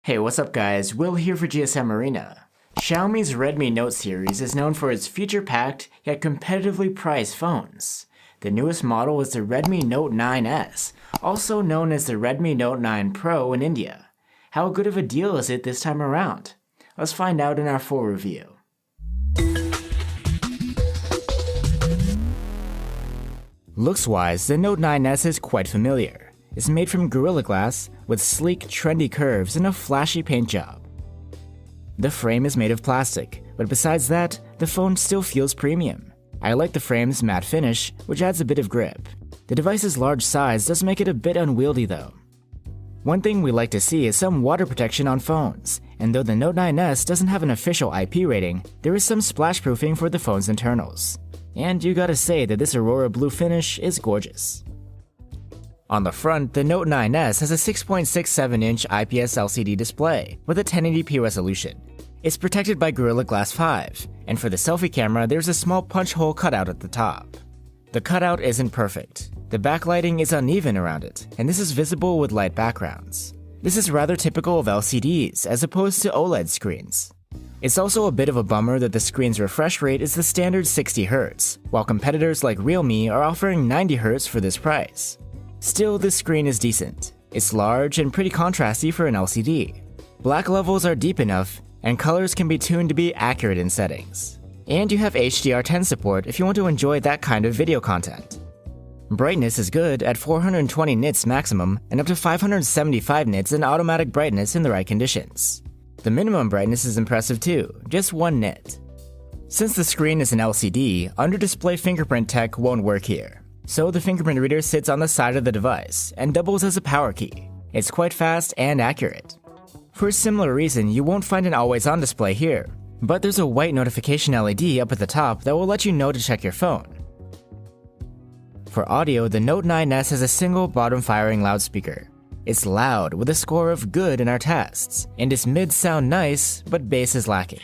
Hey, what's up guys, Will here for GSM Arena. Xiaomi's Redmi Note series is known for its feature-packed yet competitively priced phones. The newest model is the Redmi Note 9S, also known as the Redmi Note 9 Pro in India. How good of a deal is it this time around? Let's find out in our full review. Looks-wise, the Note 9S is quite familiar. It's made from Gorilla Glass with sleek, trendy curves and a flashy paint job. The frame is made of plastic, but besides that, the phone still feels premium. I like the frame's matte finish, which adds a bit of grip. The device's large size does make it a bit unwieldy though. One thing we like to see is some water protection on phones, and though the Note 9S doesn't have an official IP rating, there is some splash proofing for the phone's internals. And you gotta say that this Aurora blue finish is gorgeous. On the front, the Note 9S has a 6.67-inch IPS LCD display with a 1080p resolution. It's protected by Gorilla Glass 5, and for the selfie camera, there's a small punch hole cutout at the top. The cutout isn't perfect. The backlighting is uneven around it, and this is visible with light backgrounds. This is rather typical of LCDs as opposed to OLED screens. It's also a bit of a bummer that the screen's refresh rate is the standard 60 Hz, while competitors like Realme are offering 90 Hz for this price. Still, this screen is decent. It's large and pretty contrasty for an LCD. Black levels are deep enough, and colors can be tuned to be accurate in settings. And you have HDR10 support if you want to enjoy that kind of video content. Brightness is good at 420 nits maximum and up to 575 nits in automatic brightness in the right conditions. The minimum brightness is impressive too, just 1 nit. Since the screen is an LCD, under-display fingerprint tech won't work here. So the fingerprint reader sits on the side of the device and doubles as a power key. It's quite fast and accurate. For a similar reason, you won't find an always-on display here, but there's a white notification LED up at the top that will let you know to check your phone. For audio, the Note 9S has a single bottom-firing loudspeaker. It's loud with a score of good in our tests, and its mids sound nice, but bass is lacking.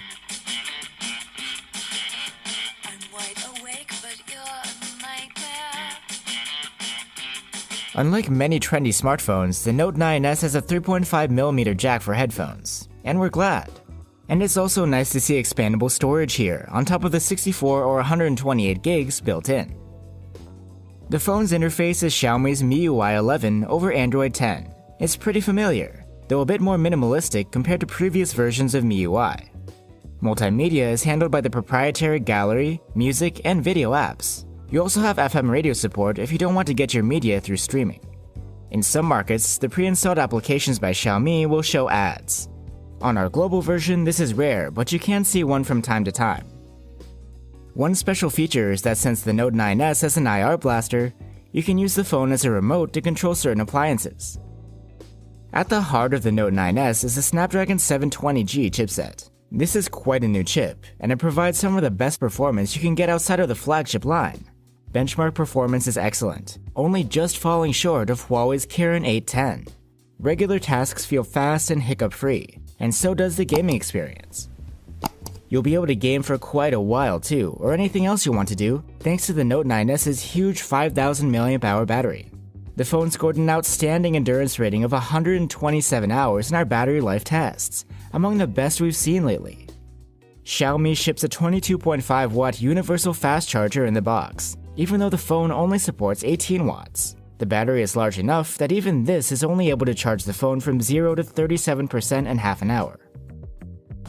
Unlike many trendy smartphones, the Note 9S has a 3.5mm jack for headphones, and we're glad. And it's also nice to see expandable storage here, on top of the 64 or 128 gigs built in. The phone's interface is Xiaomi's MIUI 11 over Android 10. It's pretty familiar, though a bit more minimalistic compared to previous versions of MIUI. Multimedia is handled by the proprietary gallery, music, and video apps. You also have FM radio support if you don't want to get your media through streaming. In some markets, the pre-installed applications by Xiaomi will show ads. On our global version, this is rare, but you can see one from time to time. One special feature is that since the Note 9S has an IR blaster, you can use the phone as a remote to control certain appliances. At the heart of the Note 9S is the Snapdragon 720G chipset. This is quite a new chip, and it provides some of the best performance you can get outside of the flagship line. Benchmark performance is excellent, only just falling short of Huawei's Kirin 810. Regular tasks feel fast and hiccup-free, and so does the gaming experience. You'll be able to game for quite a while too, or anything else you want to do, thanks to the Note 9S's huge 5000 mAh battery. The phone scored an outstanding endurance rating of 127 hours in our battery life tests, among the best we've seen lately. Xiaomi ships a 22.5-watt universal fast charger in the box, even though the phone only supports 18 watts. The battery is large enough that even this is only able to charge the phone from 0 to 37% in half an hour.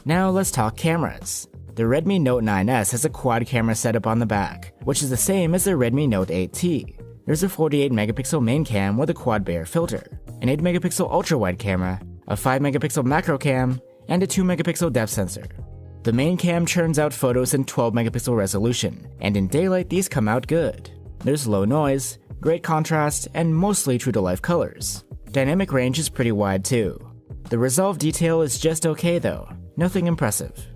Now let's talk cameras. The Redmi Note 9S has a quad camera setup on the back, which is the same as the Redmi Note 8T. There's a 48-megapixel main cam with a quad Bayer filter, an 8-megapixel ultra-wide camera, a 5-megapixel macro cam, and a 2-megapixel depth sensor. The main cam churns out photos in 12-megapixel resolution, and in daylight these come out good. There's low noise, great contrast, and mostly true-to-life colors. Dynamic range is pretty wide too. The resolve detail is just okay though, nothing impressive.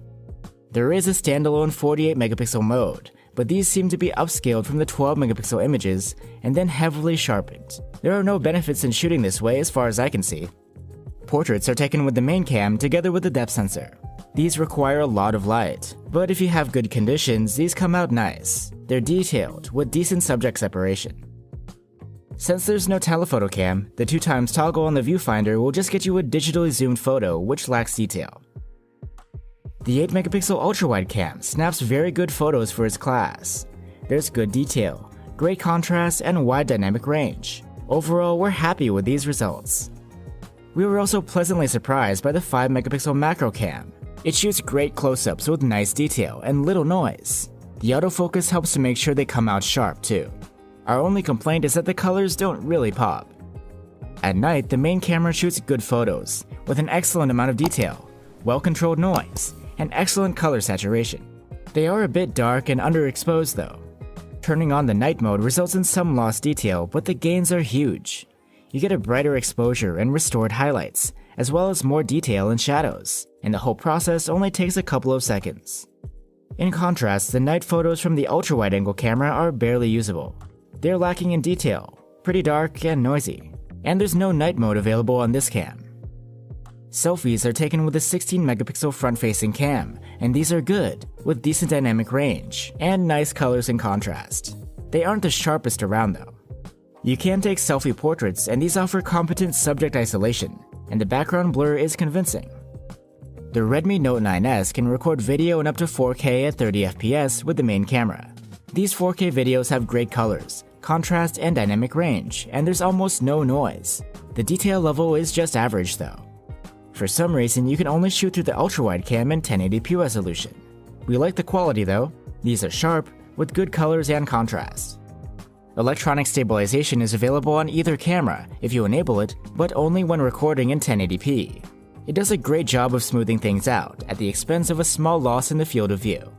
There is a standalone 48-megapixel mode, but these seem to be upscaled from the 12-megapixel images and then heavily sharpened. There are no benefits in shooting this way as far as I can see. Portraits are taken with the main cam together with the depth sensor. These require a lot of light, but if you have good conditions, these come out nice. They're detailed, with decent subject separation. Since there's no telephoto cam, the 2x toggle on the viewfinder will just get you a digitally zoomed photo which lacks detail. The 8MP ultra-wide cam snaps very good photos for its class. There's good detail, great contrast, and wide dynamic range. Overall, we're happy with these results. We were also pleasantly surprised by the 5MP macro cam. It shoots great close-ups with nice detail and little noise. The autofocus helps to make sure they come out sharp too. Our only complaint is that the colors don't really pop. At night, the main camera shoots good photos, with an excellent amount of detail, well-controlled noise, and excellent color saturation. They are a bit dark and underexposed though. Turning on the night mode results in some lost detail, but the gains are huge. You get a brighter exposure and restored highlights, as well as more detail and shadows, and the whole process only takes a couple of seconds. In contrast, the night photos from the ultra-wide-angle camera are barely usable. They're lacking in detail, pretty dark and noisy, and there's no night mode available on this cam. Selfies are taken with a 16MP front-facing cam, and these are good, with decent dynamic range, and nice colors and contrast. They aren't the sharpest around though. You can take selfie portraits, and these offer competent subject isolation, and the background blur is convincing. The Redmi Note 9S can record video in up to 4K at 30fps with the main camera. These 4K videos have great colors, contrast, and dynamic range, and there's almost no noise. The detail level is just average though. For some reason, you can only shoot through the ultra-wide cam in 1080p resolution. We like the quality though. These are sharp, with good colors and contrast. Electronic stabilization is available on either camera if you enable it, but only when recording in 1080p. It does a great job of smoothing things out at the expense of a small loss in the field of view.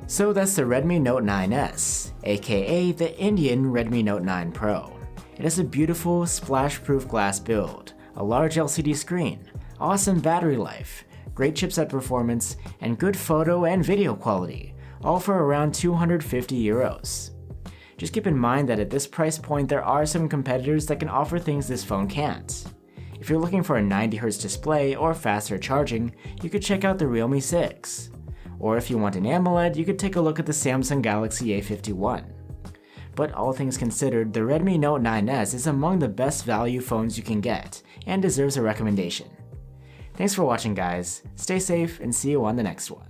So that's the Redmi Note 9S, aka the Indian Redmi Note 9 Pro. It has a beautiful, splash-proof glass build, a large LCD screen, awesome battery life, great chipset performance, and good photo and video quality, all for around 250 euros. Just keep in mind that at this price point there are some competitors that can offer things this phone can't. If you're looking for a 90Hz display or faster charging, you could check out the Realme 6. Or if you want an AMOLED, you could take a look at the Samsung Galaxy A51. But all things considered, the Redmi Note 9S is among the best value phones you can get, and deserves a recommendation. Thanks for watching guys, stay safe and see you on the next one.